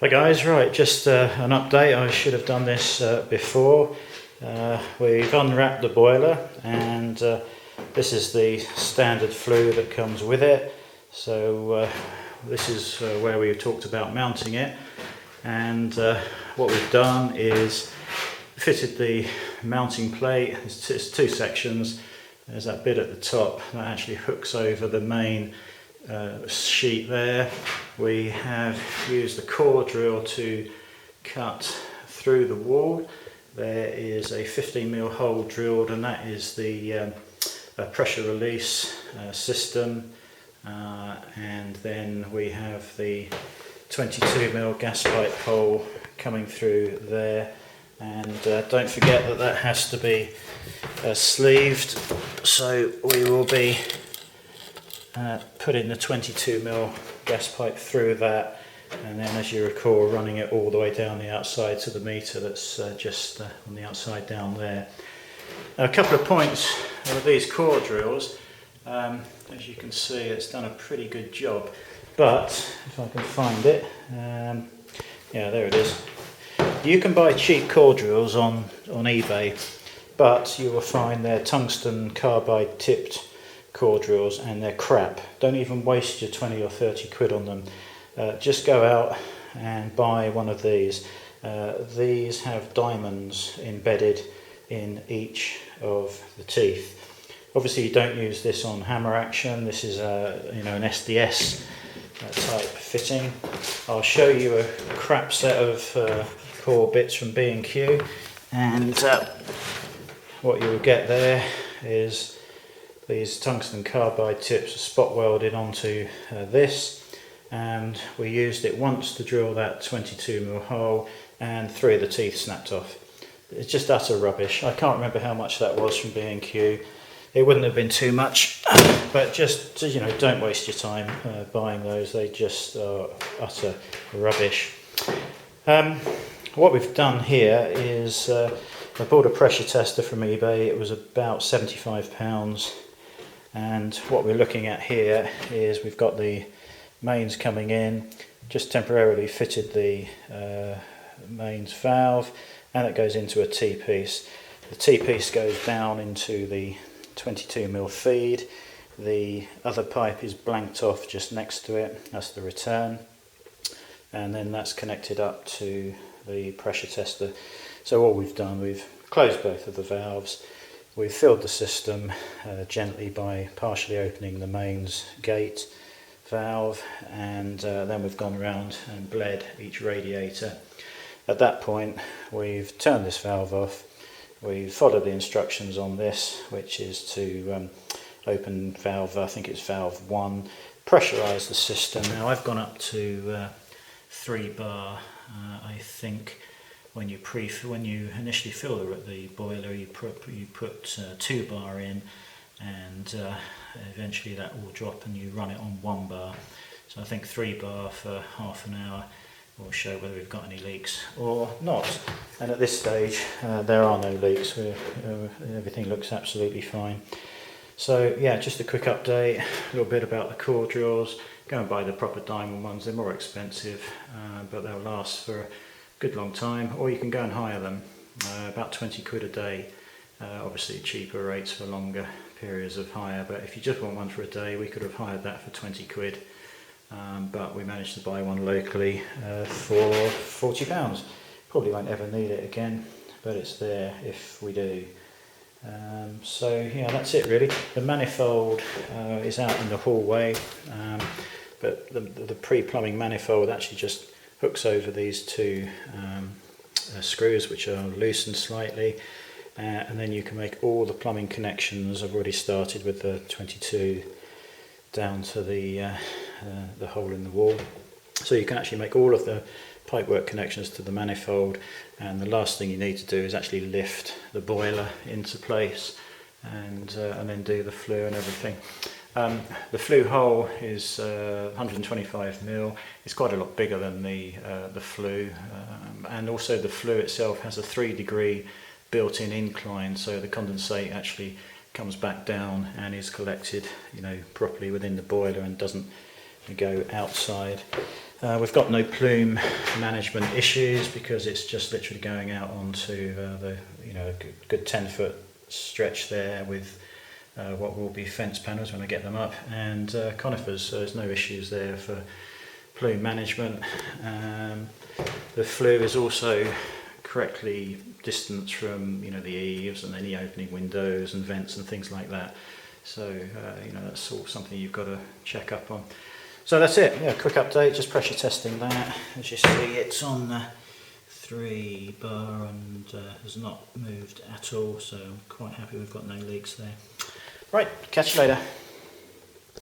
Hi guys, right, just an update. I should have done this before. We've unwrapped the boiler and this is the standard flue that comes with it. So this is where we talked about mounting it, and what we've done is fitted the mounting plate. It's two sections. There's that bit at the top that actually hooks over the main sheet there. We have used a core drill to cut through the wall. There is a 15mm hole drilled, and that is the pressure release system, and then we have the 22mm gas pipe hole coming through there. And don't forget that that has to be sleeved, so we will be putting the 22mm gas pipe through that, and then, as you recall, running it all the way down the outside to the meter that's just on the outside down there. Now, a couple of points with these core drills. As you can see, it's done a pretty good job, but if I can find it, yeah, there it is. You can buy cheap core drills on eBay, but you will find they're tungsten carbide tipped core drills and they're crap. Don't even waste your 20 or 30 quid on them. Just go out and buy one of these. These have diamonds embedded in each of the teeth. Obviously you don't use this on hammer action. This is an SDS type fitting. I'll show you a crap set of core bits from B&Q, and what you will get there is these tungsten carbide tips are spot welded onto this, and we used it once to drill that 22mm hole, and 3 of the teeth snapped off. It's just utter rubbish. I can't remember how much that was from B&Q. It wouldn't have been too much, but just don't waste your time buying those. They just are utter rubbish. What we've done here is I bought a pressure tester from eBay. It was about £75. And what we're looking at here is we've got the mains coming in, just temporarily fitted the mains valve, and it goes into a T-piece. The T-piece goes down into the 22mm feed. The other pipe is blanked off just next to it. That's the return, and then that's connected up to the pressure tester. So all we've done, we've closed both of the valves. We've filled the system gently by partially opening the mains gate valve, and then we've gone around and bled each radiator. At that point we've turned this valve off. We've followed the instructions on this, which is to open valve, I think it's valve 1, pressurise the system. Now I've gone up to 3 bar. I think when you initially fill the boiler, you put 2 bar in, and eventually that will drop and you run it on 1 bar. So I think 3 bar for half an hour will show whether we've got any leaks or not. And at this stage there are no leaks. Everything looks absolutely fine. So yeah, just a quick update, a little bit about the core drills. Go and buy the proper diamond ones. They're more expensive, but they'll last for a good long time, or you can go and hire them, about 20 quid a day. Obviously cheaper rates for longer periods of hire, but if you just want one for a day, we could have hired that for 20 quid, but we managed to buy one locally for £40. Probably won't ever need it again, but it's there if we do. So yeah, that's it really. The manifold is out in the hallway, but the pre-plumbing manifold actually just hooks over these 2 screws, which are loosened slightly, and then you can make all the plumbing connections. I've already started with the 22 down to the hole in the wall, so you can actually make all of the pipework connections to the manifold, and the last thing you need to do is actually lift the boiler into place and then do the flue and everything. The flue hole is 125mm. It's quite a lot bigger than the flue, and also the flue itself has a 3-degree built-in incline, so the condensate actually comes back down and is collected properly within the boiler and doesn't go outside. We've got no plume management issues because it's just literally going out onto the good 10-foot stretch there with what will be fence panels when I get them up, and conifers, so there's no issues there for plume management. The flue is also correctly distanced from the eaves and any opening windows and vents and things like that, so that's all something you've got to check up on. So that's it, quick update, just pressure testing that. As you see, it's on 3 bar and has not moved at all, so I'm quite happy we've got no leaks there. Right, catch you later.